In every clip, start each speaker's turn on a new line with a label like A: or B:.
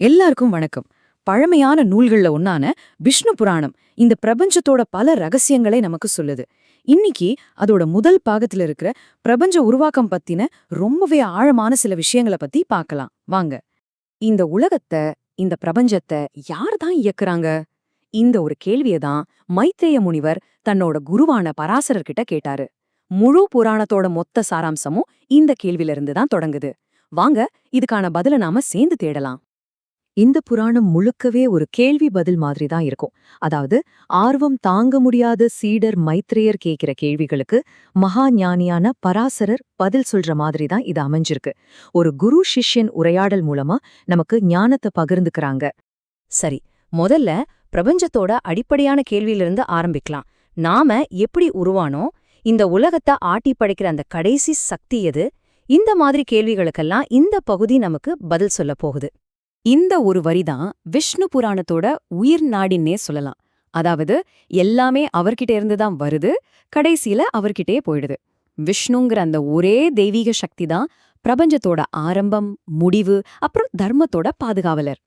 A: எல்லாருக்கும் வணக்கம். பழமையான நூல்கள்ல ஒன்னான விஷ்ணு புராணம் இந்த பிரபஞ்சத்தோட பல ரகசியங்களை நமக்கு சொல்லுது. இன்னைக்கு அதோட முதல் பாகத்துல இருக்கிற பிரபஞ்ச உருவாக்கம் பத்தின ரொம்பவே ஆழமான சில விஷயங்களை பத்தி பார்க்கலாம் வாங்க. இந்த உலகத்தை, இந்த பிரபஞ்சத்தை யார் தான் இயக்குறாங்க? இந்த ஒரு கேள்வியை தான் மைத்ரேய முனிவர் தன்னோட குருவான பராசரர்கிட்ட கேட்டாரு. முழு புராணத்தோட மொத்த சாராம்சமும் இந்த கேள்வியிலிருந்து தான் தொடங்குது. வாங்க, இதுக்கான பதில நாம சேர்ந்து தேடலாம். இந்த புராணம் முழுக்கவே ஒரு கேள்வி பதில் மாதிரி தான் இருக்கும். அதாவது ஆர்வம் தாங்க முடியாத சீடர் மைத்ரேயர் கேட்கிற கேள்விகளுக்கு மகா ஞானியான பராசரர் பதில் சொல்ற மாதிரி தான் இது அமைஞ்சிருக்கு. ஒரு குரு சிஷ்யன் உரையாடல் மூலமா நமக்கு ஞானத்தை பகிர்ந்துக்கிறாங்க. சரி, முதல்ல பிரபஞ்சத்தோட அடிப்படையான கேள்வியிலிருந்து ஆரம்பிக்கலாம். நாம எப்படி உருவானோம்? இந்த உலகத்தை ஆட்டி படைக்கிற அந்த கடைசி சக்தி எது? இந்த மாதிரி கேள்விகளுக்கெல்லாம் இந்த பகுதி நமக்கு பதில் சொல்ல போகுது. இந்த ஒரு வரிதான் விஷ்ணு புராணத்தோட உயிர் நாடின்னே சொல்லலாம். அதாவது எல்லாமே அவர்கிட்ட இருந்து தான் வருது, கடைசியில அவர்கிட்டயே போயிடுது. விஷ்ணுங்கிற அந்த ஒரே தெய்வீக சக்தி தான் பிரபஞ்சத்தோட ஆரம்பம், முடிவு, அப்புறம் தர்மத்தோட பாதுகாவலர்.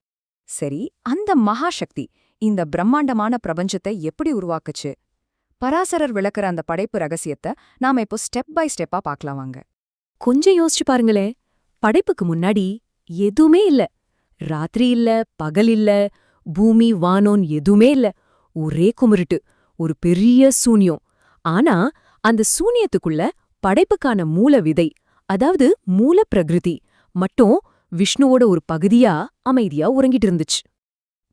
A: சரி, அந்த மகாசக்தி இந்த பிரம்மாண்டமான பிரபஞ்சத்தை எப்படி உருவாக்குச்சு? பராசரர் விளக்குற அந்த படைப்பு ரகசியத்தை நாம இப்போ ஸ்டெப் பை ஸ்டெப்பா பார்க்கலாம் வாங்க. கொஞ்சம் யோசிச்சு பாருங்களே, படைப்புக்கு முன்னாடி எதுவுமே இல்ல. ராத்திரி இல்ல, பகல் இல்ல, பூமி வானோன் எதுவுமே இல்ல. ஒரே குமிருட்டு, ஒரு பெரிய சூன்யம். ஆனா அந்த சூன்யத்துக்குள்ள படைப்புக்கான மூல விதை, அதாவது மூல பிரகிருதி மட்டும் விஷ்ணுவோட ஒரு பகுதியா அமைதியா உறங்கிட்டு இருந்துச்சு.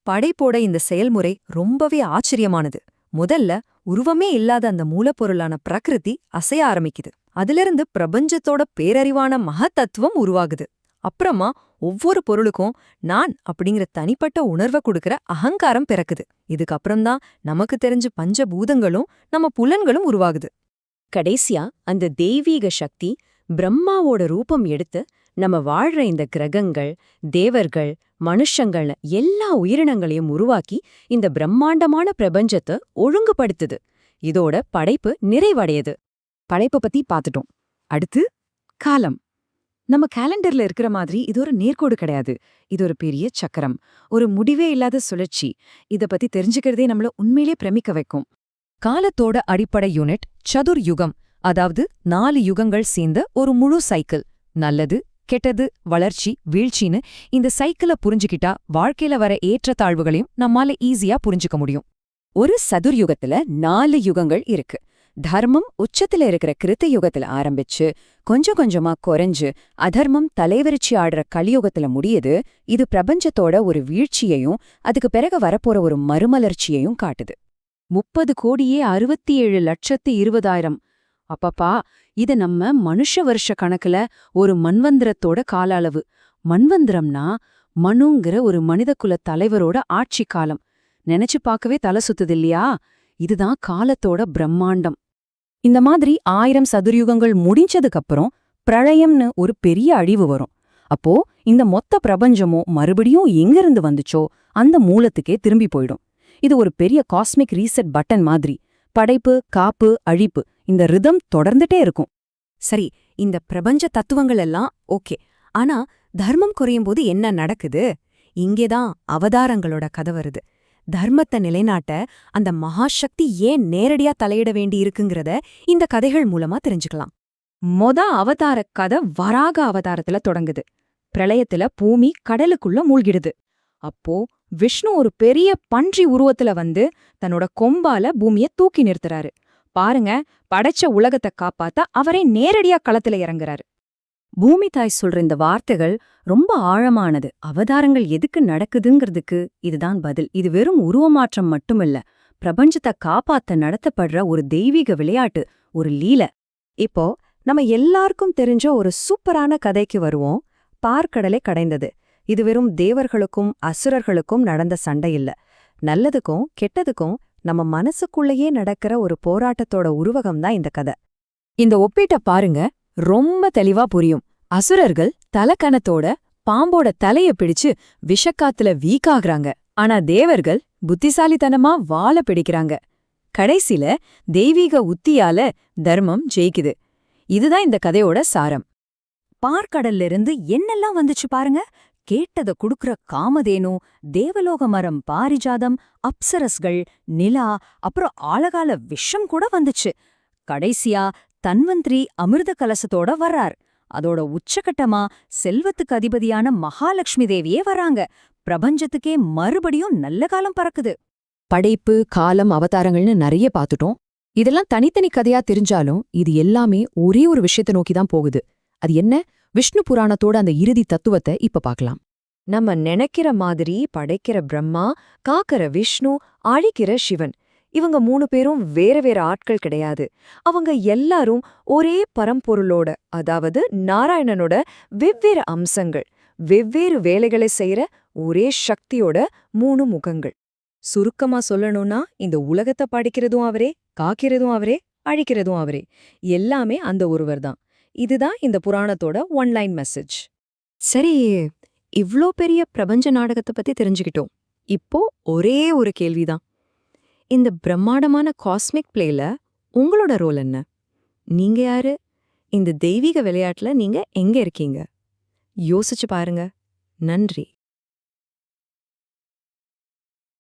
A: படைப்போட இந்த செயல்முறை ரொம்பவே ஆச்சரியமானது. முதல்ல உருவமே இல்லாத அந்த மூலப்பொருளான பிரகிருதி அசைய ஆரம்பிக்குது. அதிலிருந்து பிரபஞ்சத்தோட பேரறிவான மகத்தத்துவம் உருவாகுது. அப்புறமா ஒவ்வொரு பொருளுக்கும் நான் அப்படிங்கிற தனிப்பட்ட உணர்வை கொடுக்கற அகங்காரம் பிறக்குது. இதுக்கப்புறம்தான் நமக்கு தெரிஞ்ச பஞ்சபூதங்களும் நம்ம புலன்களும் உருவாகுது. கடைசியா அந்த தெய்வீக சக்தி பிரம்மாவோட ரூபம் எடுத்து நம்ம வாழ்ற இந்த கிரகங்கள், தேவர்கள், மனுஷங்கள்னு எல்லா உயிரினங்களையும் உருவாக்கி இந்த பிரம்மாண்டமான பிரபஞ்சத்தை ஒழுங்குபடுத்துது. இதோட படைப்பு நிறைவடையுது. படைப்பை பத்தி பார்த்துட்டோம். அடுத்து காலம். நம்ம கேலண்டர்ல இருக்கிற மாதிரி இது ஒரு நேர்கோடு கிடையாது. இது ஒரு பெரிய சக்கரம், ஒரு முடிவே இல்லாத சுழற்சி. இத பத்தி தெரிஞ்சுக்கிறதே நம்மள உண்மையிலே பிரமிக்க வைக்கும். காலத்தோட அடிப்படை யூனிட் சதுர் யுகம், அதாவது 4 யுகங்கள் சேர்ந்த ஒரு முழு சைக்கிள். நல்லது, கெட்டது, வளர்ச்சி, வீழ்ச்சின்னு இந்த சைக்கிளை புரிஞ்சுக்கிட்டா வாழ்க்கையில வர ஏற்றத்தாழ்வுகளையும் நம்மால ஈஸியா புரிஞ்சுக்க முடியும். ஒரு சதுர்யுகத்துல 4 யுகங்கள் இருக்கு. தர்மம் உச்சத்துல இருக்கிற கிருத்த யுகத்துல ஆரம்பிச்சு கொஞ்சம் கொஞ்சமா குறைஞ்சு அதர்மம் தலைவரிச்சி ஆடுற கலியுகத்துல முடியுது. இது பிரபஞ்சத்தோட ஒரு வீழ்ச்சியையும் அதுக்கு பிறகு வரப்போற ஒரு மறுமலர்ச்சியையும் காட்டுது. 30,67,20,000. அப்பப்பா, இது நம்ம மனுஷ வருஷ கணக்குல ஒரு மன்வந்திரத்தோட கால அளவு. மன்வந்திரம்னா மனுங்கிற ஒரு மனிதகுல தலைவரோட ஆட்சி காலம். நினைச்சு பார்க்கவே தலை சுத்துது இல்லையா? இதுதான் காலத்தோட பிரம்மாண்டம். இந்த மாதிரி 1000 சதுர்யுகங்கள் முடிஞ்சதுக்கப்புறம் பிரளயம்னு ஒரு பெரிய அழிவு வரும். அப்போ இந்த மொத்த பிரபஞ்சமும் மறுபடியும் எங்கிருந்து வந்துச்சோ அந்த மூலத்துக்கே திரும்பி போயிடும். இது ஒரு பெரிய காஸ்மிக் ரீசெட் பட்டன் மாதிரி. படைப்பு, காப்பு, அழிப்பு, இந்த ரிதம் தொடர்ந்துட்டே இருக்கும். சரி, இந்த பிரபஞ்ச தத்துவங்கள் எல்லாம் ஓகே. ஆனா தர்மம் குறையும் போது என்ன நடக்குது? இங்கேதான் அவதாரங்களோட கதை வருது. தர்மத்தை நிலைநாட்ட அந்த மகாசக்தி ஏன் நேரடியா தலையிட வேண்டி இருக்குங்கிறத இந்த கதைகள் மூலமா தெரிஞ்சுக்கலாம். அவதார கதை வராக அவதாரத்துல தொடங்குது. பிரளயத்துல பூமி கடலுக்குள்ள மூழ்கிடுது. அப்போ விஷ்ணு ஒரு பெரிய பன்றி உருவத்துல வந்து தன்னோட கொம்பால பூமிய தூக்கி நிறுத்துறாரு. பாருங்க, படைச்ச உலகத்தை காப்பாத்த அவரே நேரடியா களத்துல இறங்குறாரு. பூமி தாய் சொல்ற இந்த வார்த்தைகள் ரொம்ப ஆழமானது. அவதாரங்கள் எதுக்கு நடக்குதுங்கிறதுக்கு இதுதான் பதில். இது வெறும் உருவமாற்றம் மட்டுமில்ல, பிரபஞ்சத்தை காப்பாத்த நடத்தப்படுற ஒரு தெய்வீக விளையாட்டு, ஒரு லீல. இப்போ நம்ம எல்லாருக்கும் தெரிஞ்ச ஒரு சூப்பரான கதைக்கு வருவோம். பார்க்கடலை கடைந்தது. இது வெறும் தேவர்களுக்கும் அசுரர்களுக்கும் நடந்த சண்டை இல்ல. நல்லதுக்கும் கெட்டதுக்கும் நம்ம மனசுக்குள்ளேயே நடக்கிற ஒரு போராட்டத்தோட உருவகம்தான் இந்த கதை. இந்த ஒப்பீட்டை பாருங்க, ரொம்ப தெளிவா புரியும். அசுரர்கள் தலக்கணத்தோட பாம்போட தலைய பிடிச்சு விஷக்காத்துல வீக்காகிறாங்க. ஆனா தேவர்கள் புத்திசாலித்தனமா வாழ பிடிக்கிறாங்க. கடைசில தெய்வீக உத்தியால தர்மம் ஜெயிக்குது. இதுதான் இந்த கதையோட சாரம். பார்க்கடல்ல இருந்து என்னெல்லாம் வந்துச்சு பாருங்க.
B: கேட்டத குடுக்கற காமதேனு, தேவலோக மரம் பாரிஜாதம், அப்சரஸ்கள், நிலா, அப்புறம் ஆழகால விஷம் கூட வந்துச்சு. கடைசியா தன்வந்திரி அமிர்த கலசத்தோட வர்றார். அதோட உச்சகட்டமா செல்வத்துக்கு அதிபதியான மகாலட்சுமி தேவியே வராங்க. பிரபஞ்சத்துக்கே மறுபடியும் நல்ல காலம் பறக்குது.
A: படைப்பு, காலம், அவதாரங்கள்னு நிறைய பார்த்துட்டோம். இதெல்லாம் தனித்தனி கதையா தெரிஞ்சாலும் இது எல்லாமே ஒரே ஒரு விஷயத்தை நோக்கி தான் போகுது. அது என்ன? விஷ்ணு புராணத்தோட அந்த இறுதி தத்துவத்தை இப்ப பார்க்கலாம். நம்ம நினைக்கிற மாதிரி படைக்கிற பிரம்மா, காக்கிற விஷ்ணு, அழிக்கிற சிவன், இவங்க 3 பேரும் வேற வேற ஆட்கள் கிடையாது. அவங்க எல்லாரும் ஒரே பரம்பொருளோட, அதாவது நாராயணனோட வெவ்வேறு அம்சங்கள், வெவ்வேறு வேலைகளை செய்யற ஒரே சக்தியோட 3 முகங்கள். சுருக்கமா சொல்லணும்னா, இந்த உலகத்தை படைக்கிறதும் அவரே, காக்கிறதும் அவரே, அழிக்கிறதும் அவரே. எல்லாமே அந்த ஒருவர்தான். இதுதான் இந்த புராணத்தோட ஒன்லைன் மெசேஜ். சரி, இவ்ளோ பெரிய பிரபஞ்ச நாடகத்தை பத்தி தெரிஞ்சுக்கிட்டோம். இப்போ ஒரே ஒரு கேள்விதான். இந்த பிரம்மாண்டமான காஸ்மிக் பிளேல உங்களோட ரோல் என்ன? நீங்க யாரு? இந்த தெய்வீக விளையாட்டுல நீங்க எங்க இருக்கீங்க? யோசிச்சு பாருங்க. நன்றி.